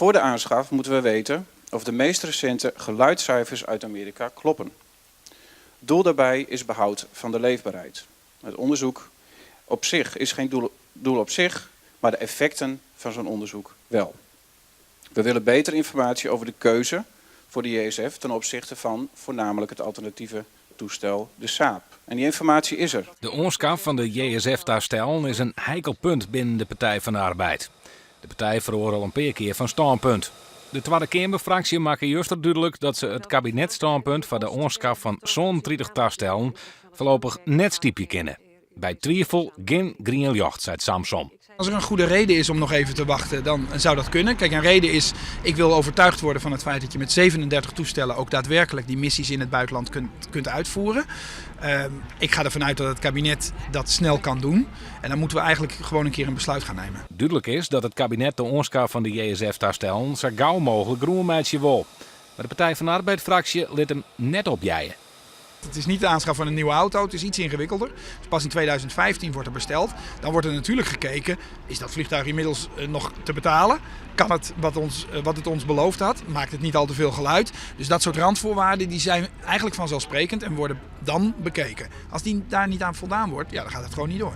Voor de aanschaf moeten we weten of de meest recente geluidscijfers uit Amerika kloppen. Doel daarbij is behoud van de leefbaarheid. Het onderzoek op zich is geen doel op zich, maar de effecten van zo'n onderzoek wel. We willen betere informatie over de keuze voor de JSF ten opzichte van voornamelijk het alternatieve toestel, de Saab. En die informatie is er. De aanschaf van de JSF-toestel is een heikel punt binnen de Partij van de Arbeid. De partij verloor al een paar keer van standpunt. De Tweede Kamerfractie maakt juist duidelijk dat ze het kabinetstandpunt van de aanschaf van zo'n 30 toestellen voorlopig net stiepje kennen. Bij twijfel geen groen licht, zei Samson. Als er een goede reden is om nog even te wachten, dan zou dat kunnen. Kijk, een reden is, ik wil overtuigd worden van het feit dat je met 37 toestellen ook daadwerkelijk die missies in het buitenland kunt uitvoeren. Ik ga ervan uit dat het kabinet dat snel kan doen. En dan moeten we eigenlijk gewoon een keer een besluit gaan nemen. Duidelijk is dat het kabinet de aanschaf van de JSF-toestellen zo gauw mogelijk groen meisje wil. Maar de Partij van de Arbeid-fractie liet hem net opjijen. Het is niet de aanschaf van een nieuwe auto, het is iets ingewikkelder. Dus pas in 2015 wordt er besteld. Dan wordt er natuurlijk gekeken, is dat vliegtuig inmiddels nog te betalen? Kan het wat het ons beloofd had? Maakt het niet al te veel geluid? Dus dat soort randvoorwaarden die zijn eigenlijk vanzelfsprekend en worden dan bekeken. Als die daar niet aan voldaan wordt, ja, dan gaat het gewoon niet door.